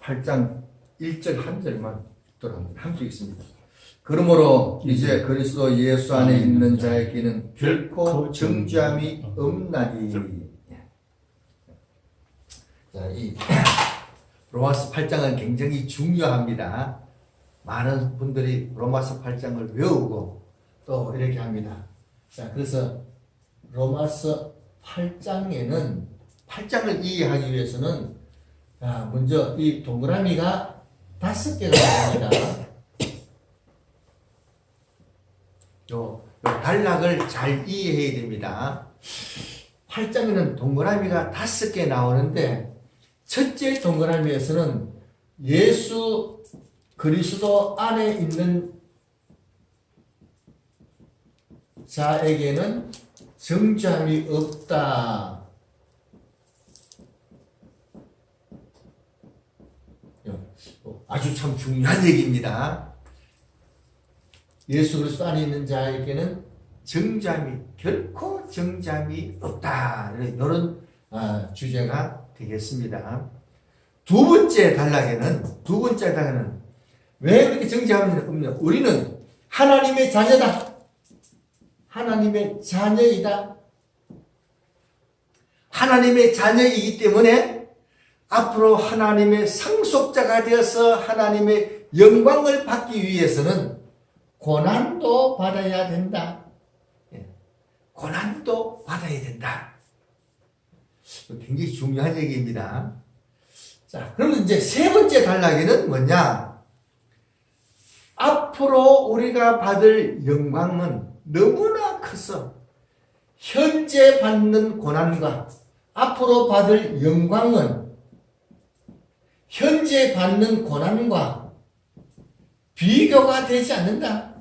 8장 1절 한 절만 함께 있습니다. 그러므로 이제 그리스도 예수 안에 있는 자에게는 결코 정죄함이 없나니. 자, 이 로마서 8장은 굉장히 중요합니다. 많은 분들이 로마서 8장을 외우고 또 이렇게 합니다. 자, 그래서 로마서 8장에는 8장을 이해하기 위해서는 먼저 이 동그라미가 5개가 나옵니다. 요 단락을 잘 이해해야 됩니다. 8장에는 동그라미가 5개 나오는데 첫째 동그라미에서는 예수 그리스도 안에 있는 자에게는 정죄함이 없다. 아주 참 중요한 얘기입니다. 예수 그리스도 안에 있는 자에게는 결코 정죄함이 없다. 이런 주제가 되겠습니다. 두 번째 단락에는 왜 그렇게 정죄함이 없냐? 우리는 하나님의 자녀다. 하나님의 자녀이다. 하나님의 자녀이기 때문에 앞으로 하나님의 상속자가 되어서 하나님의 영광을 받기 위해서는 고난도 받아야 된다. 고난도 받아야 된다. 굉장히 중요한 얘기입니다. 자, 그러면 이제 세 번째 단락에는 뭐냐? 앞으로 우리가 받을 영광은 너무나 커서 현재 받는 고난과 앞으로 받을 영광은 현재 받는 고난과 비교가 되지 않는다.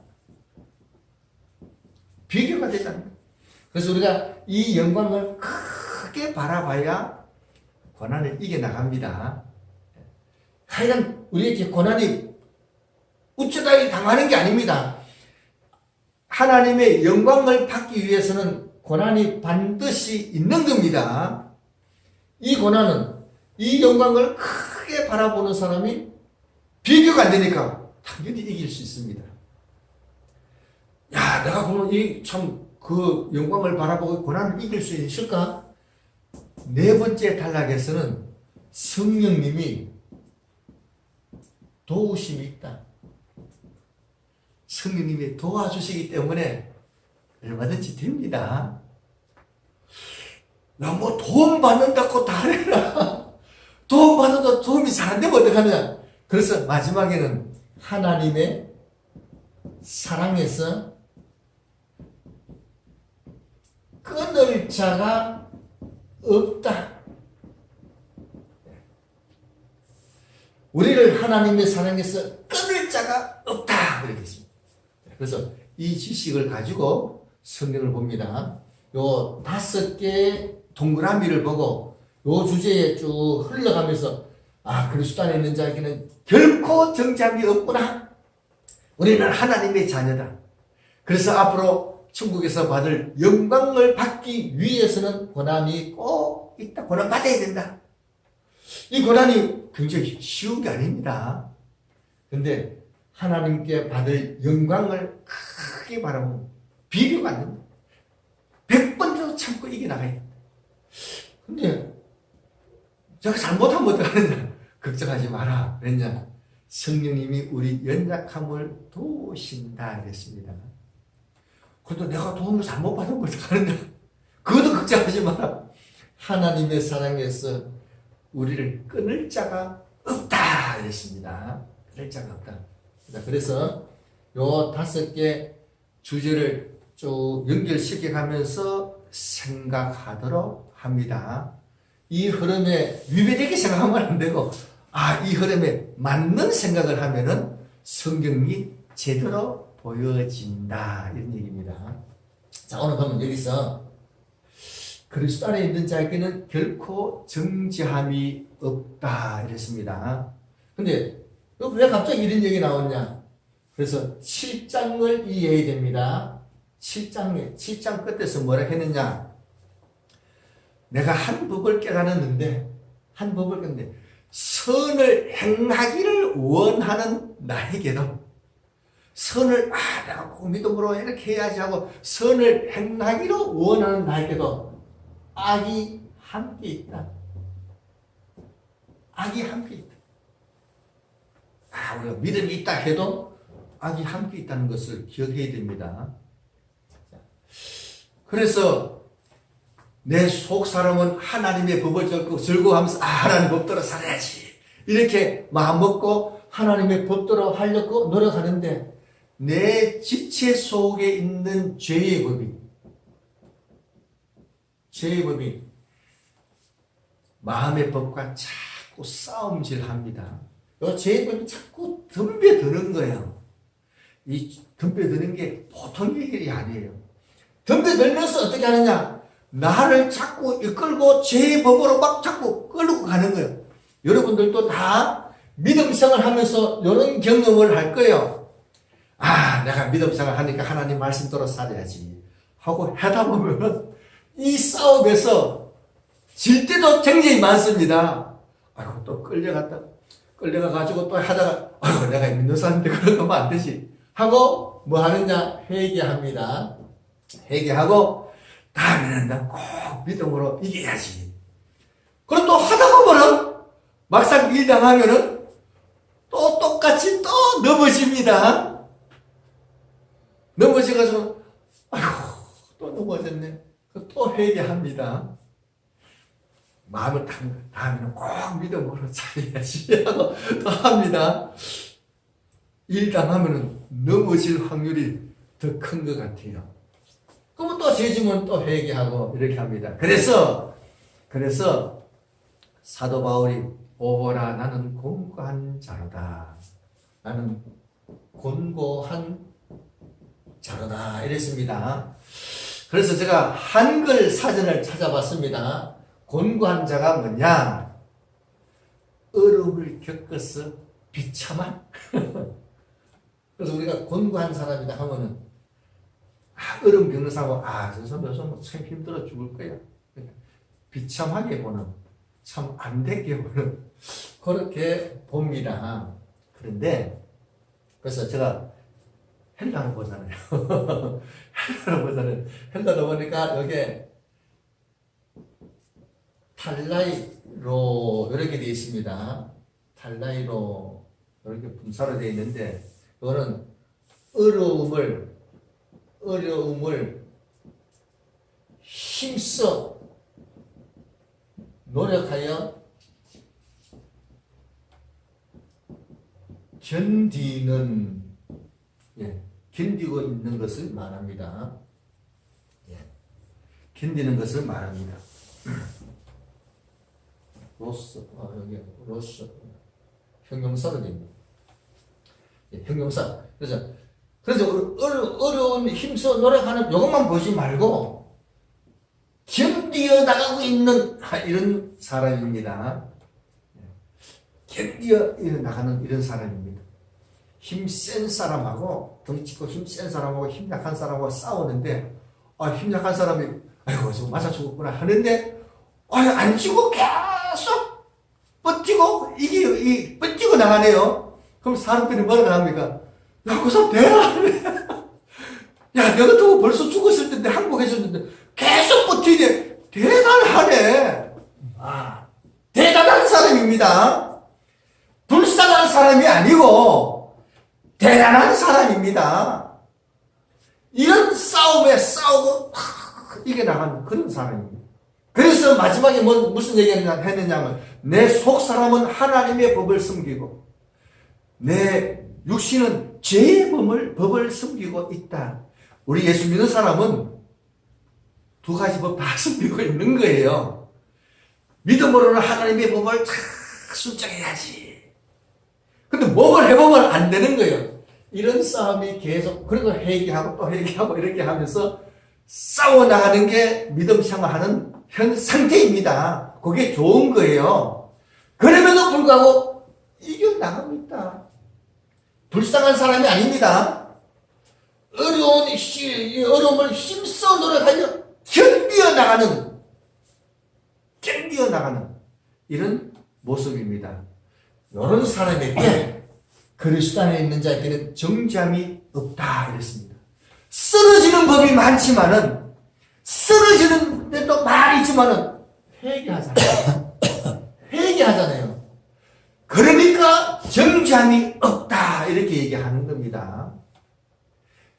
비교가 되지 않는다. 그래서 우리가 이 영광을 크게 바라봐야 고난을 이겨나갑니다. 하여간 우리에게 고난이 우쭈다이 당하는 게 아닙니다. 하나님의 영광을 받기 위해서는 고난이 반드시 있는 겁니다. 이 고난은 이 영광을 크게 바라보는 사람이 비교가 안 되니까 당연히 이길 수 있습니다. 야, 내가 보면 그 영광을 바라보고 고난을 이길 수 있을까? 네 번째 단락에서는 성령님이 도우심이 있다. 성령님이 도와주시기 때문에 얼마든지 됩니다. 야, 뭐 도움 받는다고 다 해라. 도움 받아도 도움이 잘 안 되면 어떡하냐. 그래서 마지막에는 하나님의 사랑에서 끊을 자가 없다. 우리를 하나님의 사랑에서 끊을 자가 없다. 그렇게 했습니다. 그래서 이 지식을 가지고 성경을 봅니다. 요 5개의 동그라미를 보고 요 주제에 쭉 흘러가면서 그리스도 안에 있는 자에게는 결코 정죄함이 없구나. 우리는 하나님의 자녀다. 그래서 앞으로 천국에서 받을 영광을 받기 위해서는 고난이 꼭 있다. 고난 받아야 된다. 이 고난이 굉장히 쉬운 게 아닙니다. 근데 하나님께 받을 영광을 크게 바라보면 비교가 안 됩니다. 100번도 참고 이겨나가야 됩니다. 근데 제가 잘못하면 어떡하느냐? 걱정하지 마라. 왜냐? 성령님이 우리 연약함을 도우신다 그랬습니다. 그래도 내가 도움을 잘못 받으면 어떡하느냐? 그것도 걱정하지 마라. 하나님의 사랑에서 우리를 끊을 자가 없다 그랬습니다. 끊을 자가 없다. 그래서 요 5개 주제를 쭉 연결시켜 가면서 생각하도록 합니다. 이 흐름에 위배되게 생각하면 안 되고, 이 흐름에 맞는 생각을 하면은 성경이 제대로 보여진다. 이런 얘기입니다. 자, 오늘 그러면 여기서 그리스도 안에 있는 자에게는 결코 정죄함이 없다. 이랬습니다. 근데 왜 갑자기 이런 얘기 나왔냐? 그래서 7장을 이해해야 됩니다. 7장 끝에서 뭐라 했느냐? 내가 한 법을 깨달았는데, 선을 행하기를 원하는 나에게도 선을 내가 꼭 믿음으로 이렇게 해야지 하고 선을 행하기를 원하는 나에게도 악이 함께 있다. 악이 함께 있다. 우리가 믿음이 있다 해도 악이 함께 있다는 것을 기억해야 됩니다. 그래서 내 속 사람은 하나님의 법을 즐거워하면서 하나님 법대로 살아야지 이렇게 마음먹고 하나님의 법대로 하려고 노력하는데 내 지체 속에 있는 죄의 법이 마음의 법과 자꾸 싸움질합니다. 이 죄의 법이 자꾸 덤벼드는 거예요. 이 덤벼드는 게 보통 일이 아니에요. 덤벼들면서 어떻게 하느냐? 나를 자꾸 이끌고 죄의 법으로 막 자꾸 끌고 가는 거예요. 여러분들도 다 믿음 생활하면서 이런 경험을 할 거예요. 내가 믿음 생활 하니까 하나님 말씀대로 살아야지 하고 하다 보면 이 싸움에서 질 때도 굉장히 많습니다. 또 끌려가가지고 또 하다가 내가 믿는 사람인데 그러면 안 되지 하고 뭐 하느냐? 회개합니다. 회개하고 다음에는 나 꼭 믿음으로 이겨야지. 그럼 또 하다 보면은 막상 일 당하면은 또 똑같이 또 넘어집니다. 넘어져가지고 또 넘어졌네. 또 회개합니다. 마음을 다음에는 꼭 믿음으로 잘해야지 하고 또 합니다. 일 당하면은 넘어질 확률이 더 큰 것 같아요. 그러면 또 죄지면 또 회개하고 이렇게 합니다. 그래서 사도 바울이 오라 나는 곤고한 자로다. 나는 곤고한 자로다 이랬습니다. 그래서 제가 한글 사전을 찾아봤습니다. 곤고한 자가 뭐냐? 어려움을 겪어서 비참한 그래서 우리가 곤고한 사람이다 하면은 어려움 겪는 사람은 저 사람 참 힘들어 죽을 거야. 비참하게 보는, 참 안 되게 보는 그렇게 봅니다. 그런데 그래서 제가 헬라로 보잖아요. 헬라로 보니까 여기에 탈라이로 이렇게 되어 있습니다. 탈라이로 이렇게 분사로 되어 있는데 이거는 어려움을 힘써 노력하여 견디고 있는 것을 말합니다. 견디는 것을 말합니다. 여기 로스 형용사로 됩니다. 형용사. 그래서 어려운 힘써 노력하는 이것만 보지 말고 견디어 나가고 있는 이런 사람입니다. 견디어 나가는 이런 사람입니다. 힘센 사람하고 덩치고 힘센 사람하고 힘약한 사람하고 싸우는데 힘약한 사람이 저 맞아 죽었구나 하는데 안 죽고 계속 버티고 버티고 나가네요. 그럼 사람들이 뭐라고 합니까? 그 사람 대단하네. 내가 두고 벌써 죽었을 텐데 한국에 있었는데 계속 버티네. 대단하네. 대단한 사람입니다. 불쌍한 사람이 아니고 대단한 사람입니다. 이런 싸움에 싸우고 이겨나가는 그런 사람입니다. 그래서 마지막에 무슨 얘기를 했느냐면 내 속 사람은 하나님의 법을 숨기고 내 육신은 죄의 법을 숨기고 있다. 우리 예수 믿는 사람은 두 가지 법 다 숨기고 있는 거예요. 믿음으로는 하나님의 법을 다 순종해야지. 근데 뭐를 해보면 안 되는 거예요. 이런 싸움이 계속, 그리고 회개하고 또 회개하고 이렇게 하면서 싸워나가는 게 믿음 생활하는 현 상태입니다. 그게 좋은 거예요. 그럼에도 불구하고 이겨나가고 있다. 불쌍한 사람이 아닙니다. 어려움을 힘써 노력하여 견디어 나가는 이런 모습입니다. 이런 사람에게 그리스도 안에 있는 자에게는 정죄함이 없다 이랬습니다. 쓰러지는 법이 많지만은 쓰러지는 데도 말이 있지만은 회개하잖아요. 회개하잖아요. 그러니까 정죄함이 없다 이렇게 얘기하는 겁니다.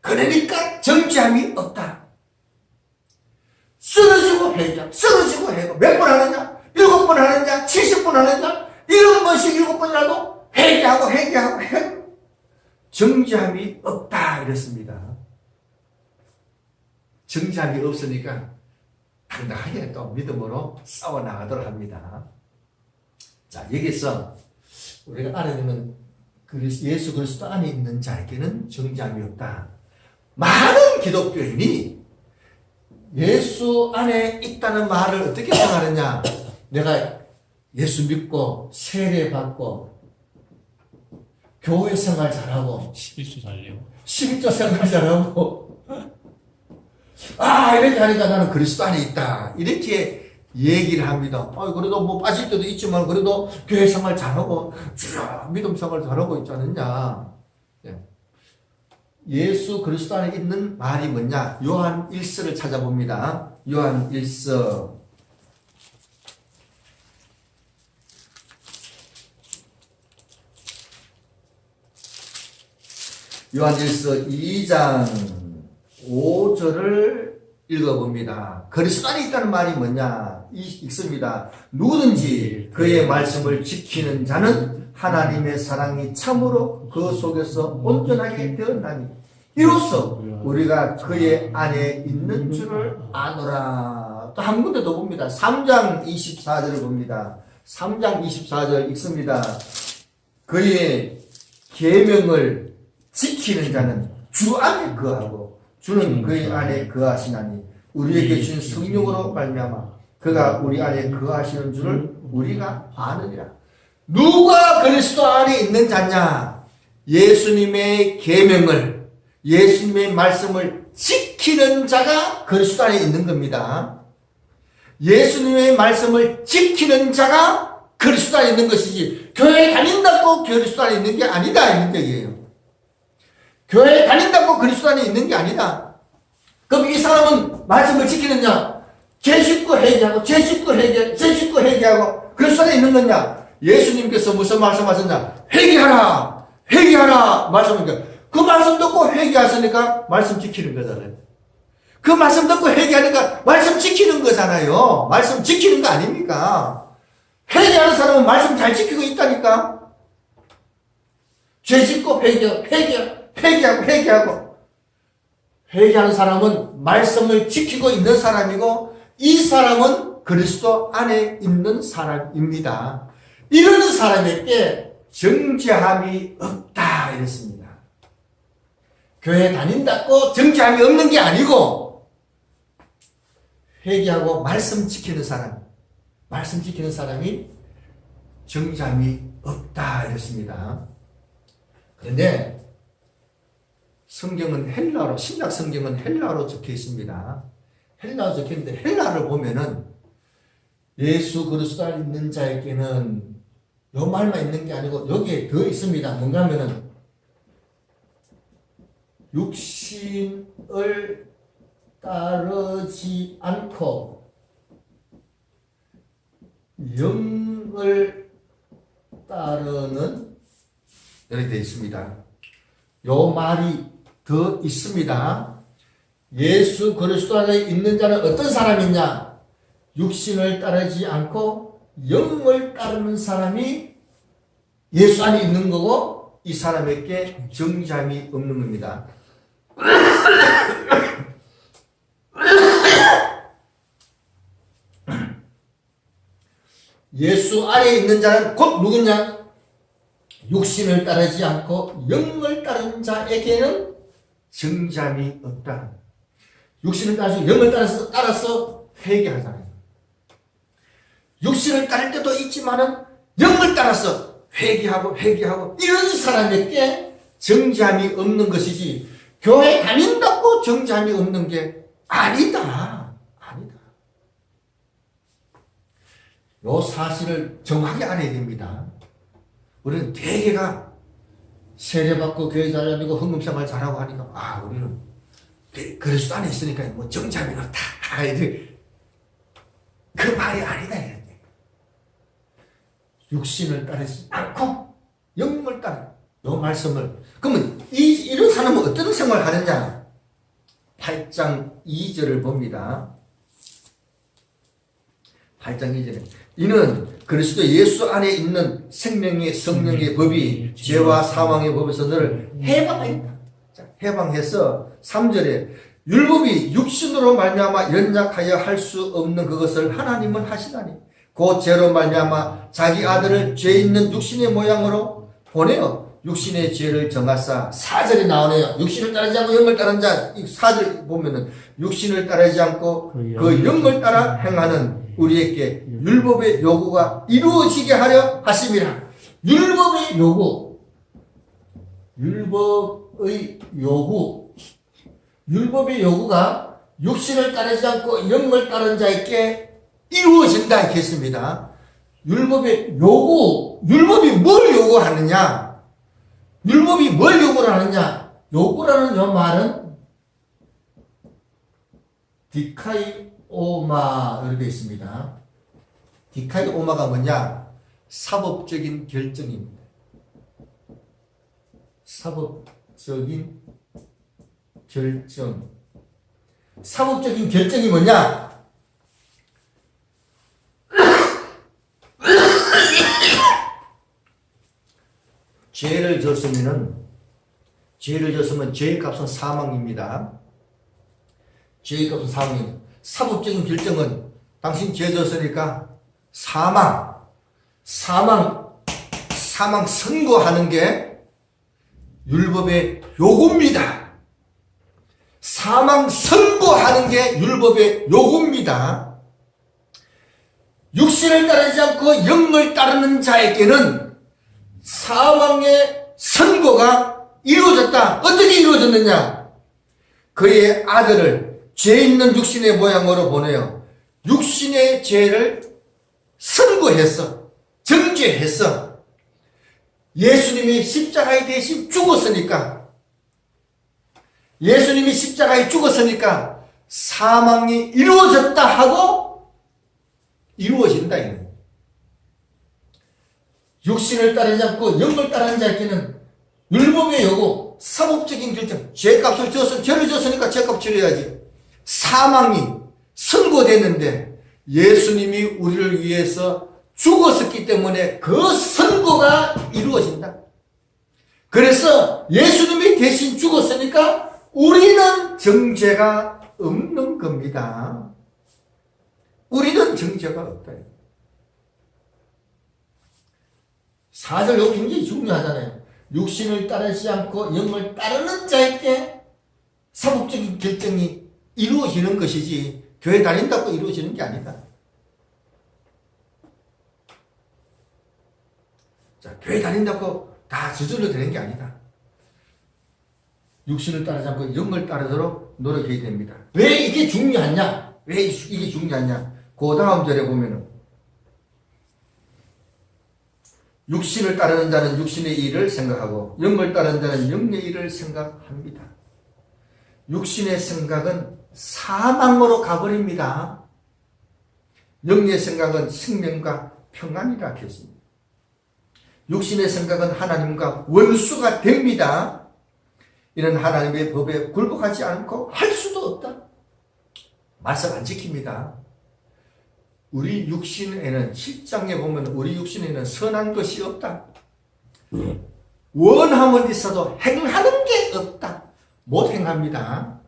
그러니까 정죄함이 없다. 쓰러지고 회개하고 쓰러지고 회개하고 몇 번 하느냐? 7번 하느냐? 70번 하느냐? 7번씩 7번이라도 회개하고 정죄함이 없다 이랬습니다. 정죄함이 없으니까 당당하게 또 믿음으로 싸워나가도록 합니다. 자, 여기서 우리가 알아내는 예수 그리스도 안에 있는 자에게는 정죄함이 없다. 많은 기독교인이 예수 안에 있다는 말을 어떻게 생각하느냐? 내가 예수 믿고 세례 받고 교회 생활 잘하고 11조 잘래요. 11조 생활 잘하고 이렇게 하니까 나는 그리스도 안에 있다 이렇게 얘기를 합니다. 그래도 뭐 빠질 때도 있지만 그래도 교회 생활 잘하고 믿음 생활 잘하고 있지 않느냐. 예수 그리스도 안에 있는 말이 뭐냐? 요한 1서를 찾아봅니다. 요한 1서 요한 1서 2장 5절을 읽어봅니다. 그리스도 안에 있다는 말이 뭐냐? 읽습니다. 누구든지 그의 말씀을 지키는 자는 하나님의 사랑이 참으로 그 속에서 온전하게 되었나니 이로써 우리가 그의 안에 있는 줄을 아노라. 또 한 군데 더 봅니다. 3장 24절을 봅니다. 3장 24절 읽습니다. 그의 계명을 지키는 자는 주 안에 거하고 주는 그의 안에 거하시나니 우리에게 주신 성령으로 말미암아 그가 우리 안에 거하시는 줄을 우리가 아느니라. 누가 그리스도 안에 있는 자냐? 예수님의 계명을, 예수님의 말씀을 지키는 자가 그리스도 안에 있는 겁니다. 예수님의 말씀을 지키는 자가 그리스도 안에 있는 것이지 교회 다닌다고 그리스도 안에 있는 게 아니다 이런 얘기예요. 교회 다닌다고 그리스도 안에 있는 게 아니다. 그럼 이 사람은 말씀을 지키느냐? 죄 짓고 회개하고 죄 짓고 회개하고 그리스도 안에 있는 거냐? 예수님께서 무슨 말씀하셨냐? 회개하라 말씀하니까 그 말씀 듣고 회개하시니까 말씀 지키는 거잖아요. 그 말씀 듣고 회개하니까 말씀 지키는 거잖아요. 말씀 지키는 거 아닙니까? 회개하는 사람은 말씀 잘 지키고 있다니까. 죄 짓고 회개하고 회개하는 사람은 말씀을 지키고 있는 사람이고 이 사람은 그리스도 안에 있는 사람입니다. 이런 사람에게 정죄함이 없다 이랬습니다. 교회 다닌다고 정죄함이 없는 게 아니고 회개하고 말씀 지키는 사람이 정죄함이 없다 이랬습니다. 그런데 성경은 헬라어로, 신약 성경은 헬라어로 적혀 있습니다. 헬라어로 적혀 있는데 헬라어를 보면은 예수 그리스도 안에 있는 자에게는 요 말만 있는 게 아니고 여기에 더 있습니다. 뭔가 하면은 육신을 따르지 않고 영을 따르는 이렇게 되어 있습니다. 요 말이 더 있습니다. 예수 그리스도 안에 있는 자는 어떤 사람이냐? 육신을 따르지 않고 영을 따르는 사람이 예수 안에 있는 거고 이 사람에게 정죄함이 없는 겁니다. 예수 안에 있는 자는 곧 누구냐? 육신을 따르지 않고 영을 따르는 자에게는 정죄함이 없다. 육신을 따르지 영을 따라서 회개하잖아요. 육신을 따를 때도 있지만은 영을 따라서 회개하고 이런 사람에게 정죄함이 없는 것이지 교회 다닌다고 정죄함이 없는 게 아니다. 요 사실을 정확히 알아야 됩니다. 우리는 대개가 세례받고 교회 잘 다니고 헌금생활 잘하고 하니까 우리는 그리스도 안에 있으니까 뭐 정자면 없다. 그 말이 아니다. 육신을 따르지 않고 영을 따라. 이 말씀을. 그러면 이런 사람은 어떤 생활을 하느냐? 8장 2절을 봅니다. 8장 2절에 이는 그리스도 예수 안에 있는 생명의 성령의 법이 죄와 사망의 법에서 너를 해방하였다. 해방해서 3절에 율법이 육신으로 말미암아 연약하여 할 수 없는 그것을 하나님은 하시다니 곧 죄로 말미암아 자기 아들을 죄 있는 육신의 모양으로 보내어 육신의 죄를 정하사 4절이 나오네요. 육신을 따르지 않고 영을 따르는 자 4절 보면은 육신을 따르지 않고 그 영을 따라 행하는 우리에게 율법의 요구가 이루어지게 하려 하심이라. 율법의 요구. 율법의 요구가 육신을 따르지 않고 영을 따르는 자에게 이루어진다 했습니다. 율법의 요구. 율법이 뭘 요구하느냐? 율법이 뭘 요구를 하느냐? 요구라는 요 말은 디카이오마 이렇게 되어 있습니다. 디카이오마가 뭐냐? 사법적인 결정입니다. 사법적인 결정. 사법적인 결정이 뭐냐? 죄를 졌으면 죄의 값은 사망입니다. 죄의 값은 사망입니다. 사법적인 결정은 당신 죄 졌으니까 사망 선고하는 게 율법의 요구입니다. 사망 선고하는 게 율법의 요구입니다. 육신을 따르지 않고 영을 따르는 자에게는 사망의 선고가 이루어졌다. 어떻게 이루어졌느냐? 그의 아들을 죄 있는 육신의 모양으로 보내어 육신의 죄를 선고했어. 정죄했어. 예수님이 십자가에 대신 죽었으니까 사망이 이루어졌다 하고 이루어진다. 육신을 따르지 않고 영을 따르는 자에게는 율법의 요구, 사법적인 결정, 죄값을 죄를 졌으니까 죄값 치러야지. 사망이 선고됐는데 예수님이 우리를 위해서 죽었었기 때문에 그 선고가 이루어진다. 그래서 예수님이 대신 죽었으니까 우리는 정죄가 없는 겁니다. 우리는 정죄가 없다. 4절 여기 굉장히 중요하잖아요. 육신을 따르지 않고 영을 따르는 자에게 사법적인 결정이 이루어지는 것이지 교회 다닌다고 이루어지는 게 아니다. 자, 교회 다닌다고 다 저절로 되는 게 아니다. 육신을 따르지 않고 영을 따르도록 노력해야 됩니다. 왜 이게 중요하냐? 그 다음 절에 보면은 육신을 따르는 자는 육신의 일을 생각하고 영을 따르는 자는 영의 일을 생각합니다. 육신의 생각은 사망으로 가버립니다. 영의 생각은 생명과 평안이라 했습니다. 육신의 생각은 하나님과 원수가 됩니다. 이는 하나님의 법에 굴복하지 않고 할 수도 없다. 말씀 안 지킵니다. 우리 육신에는 7장에 보면 우리 육신에는 선한 것이 없다. 원함은 있어도 행하는 게 없다. 못 행합니다.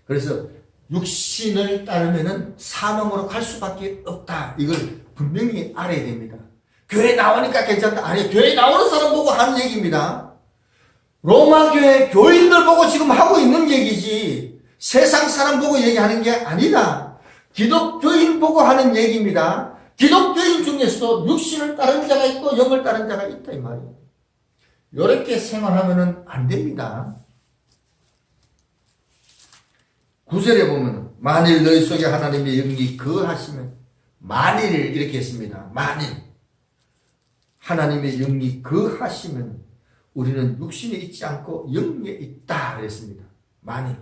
그래서 육신을 따르면은 사망으로 갈 수밖에 없다. 이걸 분명히 알아야 됩니다. 교회 나오니까 괜찮다. 아니, 교회 나오는 사람 보고 하는 얘기입니다. 로마 교회 교인들 보고 지금 하고 있는 얘기지 세상 사람 보고 얘기하는 게 아니다. 기독교인 보고 하는 얘기입니다. 기독교인 중에서도 육신을 따른 자가 있고 영을 따른 자가 있다 이 말이에요. 이렇게 생활하면 안 됩니다. 9절에 보면 만일 너희 속에 하나님의 영이 거하시면 만일 이렇게 했습니다. 만일 하나님의 영이 거하시면 우리는 육신에 있지 않고 영에 있다 그랬습니다. 많이.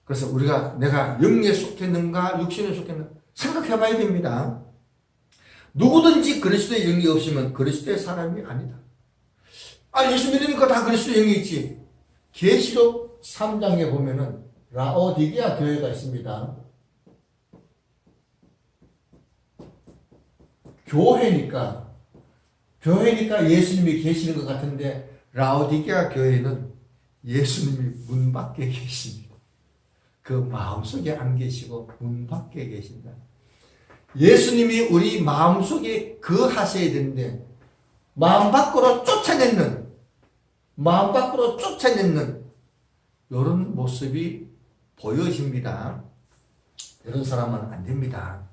그래서 우리가 내가 영에 속했는가 육신에 속했는가 생각해 봐야 됩니다. 누구든지 그리스도의 영이 없으면 그리스도의 사람이 아니다. 예수 믿으니까 다 그리스도의 영이 있지. 계시록 3장에 보면은 라오디게아 교회가 있습니다. 교회니까 예수님이 계시는 것 같은데 라오디게아 교회는 예수님이 문 밖에 계십니다. 그 마음속에 안 계시고 문 밖에 계신다. 예수님이 우리 마음속에 거하셔야 되는데 마음 밖으로 쫓아내는 이런 모습이 보여집니다. 이런 사람은 안 됩니다.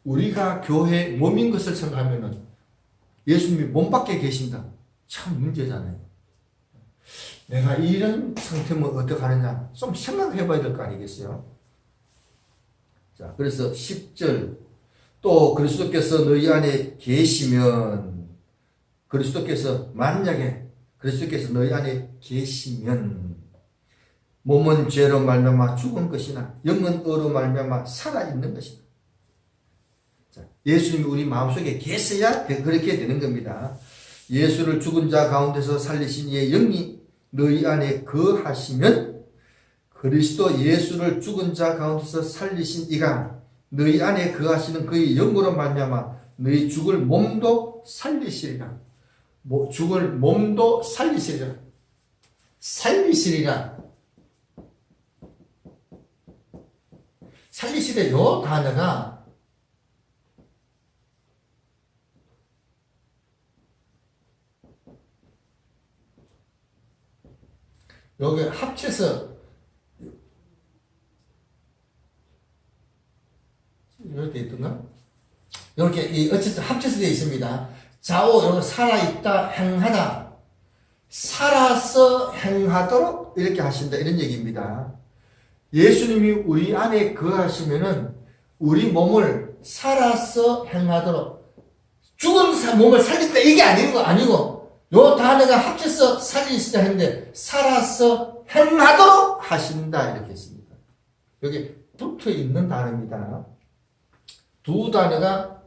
우리가 교회 몸인 것을 생각하면 예수님이 몸 밖에 계신다. 참 문제잖아요. 내가 이런 상태면 어떻게 하느냐 좀 생각해 봐야 될 거 아니겠어요? 자, 그래서 10절 또 그리스도께서 너희 안에 계시면 만약에 그리스도께서 너희 안에 계시면 몸은 죄로 말미암아 죽은 것이나 영은 의로 말미암아 살아있는 것이다. 자, 예수님이 우리 마음속에 계셔야 그렇게 되는 겁니다. 예수를 죽은 자 가운데서 살리신 이의 영이 너희 안에 거하시면 그리스도 예수를 죽은 자 가운데서 살리신 이가 너희 안에 거하시는 그의 영으로 말미암아 너희 죽을 몸도 살리시리라. 죽을 몸도 살리시리라. 살리시래 요 단어가 여기 합쳐서 이렇게 있던가? 이렇게 어쨌든 합쳐서 되어 있습니다. 좌우 여기 살아있다 행하다 살아서 행하도록 이렇게 하신다 이런 얘기입니다. 예수님이 우리 안에 거하시면은 우리 몸을 살아서 행하도록 죽은 몸을 살린다 이게 아니고 요 단어가 합쳐서 살리시다 했는데 살아서 행하도록 하신다 이렇게 했습니다. 여기 붙어 있는 단어입니다. 두 단어가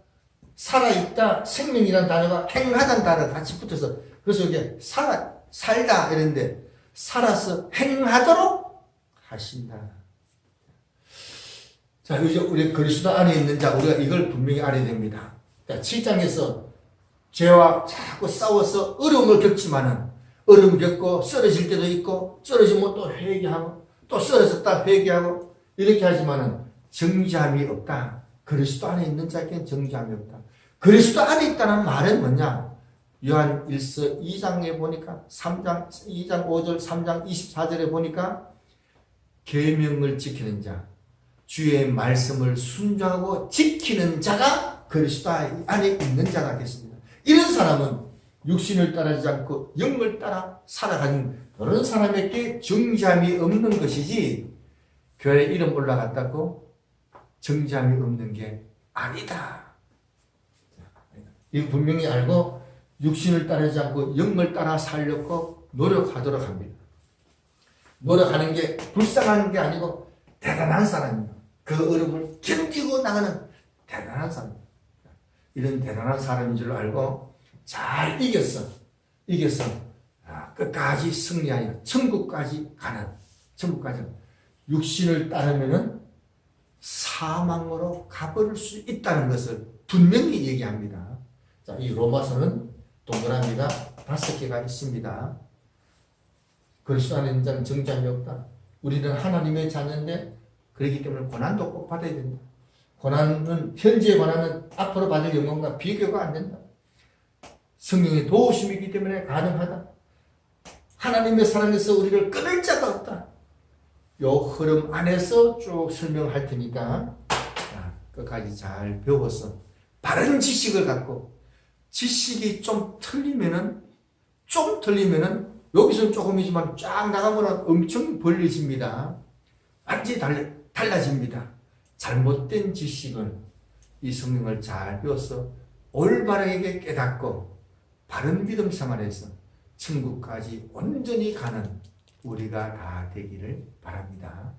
살아있다 생명이라는 단어가 행하다는 단어가 같이 붙어서 그래서 이게 살다 이랬는데 살아서 행하도록 하신다. 자, 이제 우리 그리스도 안에 있는 자 우리가 이걸 분명히 알아야 됩니다. 그러니까 7장에서 죄와 자꾸 싸워서 어려움을 겪지만은 어려움 겪고 쓰러질 때도 있고 쓰러지면 또 회개하고 또 쓰러졌다 회개하고 이렇게 하지만은 정죄함이 없다. 그리스도 안에 있는 자에게는 정죄함이 없다. 그리스도 안에 있다는 말은 뭐냐? 요한 1서 2장에 보니까 2장 5절 3장 24절에 보니까 계명을 지키는 자 주의 말씀을 순종하고 지키는 자가 그리스도 안에 있는 자가 되겠습니다. 이런 사람은 육신을 따르지 않고 영을 따라 살아가는 그런 사람에게 정죄함이 없는 것이지 교회 이름 올라갔다고 정죄함이 없는 게 아니다. 이거 분명히 알고 육신을 따르지 않고 영을 따라 살려고 노력하도록 합니다. 노력하는 게 불쌍한 게 아니고 대단한 사람이에요. 그 어려움을 견디고 나가는 대단한 사람. 이런 대단한 사람인 줄 알고 잘 이겼어. 끝까지 승리하여 천국까지 가는. 육신을 따르면은 사망으로 가버릴 수 있다는 것을 분명히 얘기합니다. 자, 이 로마서는 동그라미가 5개가 있습니다. 그리스도 안에 있는 자는 정죄함이 없다. 우리는 하나님의 자녀인데 그렇기 때문에 고난도 꼭 받아야 된다. 고난은 현재의 고난은 앞으로 받을 영광과 비교가 안 된다. 성령의 도우심이기 때문에 가능하다. 하나님의 사랑에서 우리를 끊을 자가 없다. 요 흐름 안에서 쭉 설명할 테니까 끝까지 잘 배워서 바른 지식을 갖고 지식이 좀 틀리면은 여기서는 조금이지만 쫙 나가면 엄청 벌려집니다. 완전히 달라집니다. 잘못된 지식을 이 성령을 잘 배워서 올바르게 깨닫고 바른 믿음 생활에서 천국까지 온전히 가는 우리가 다 되기를 바랍니다.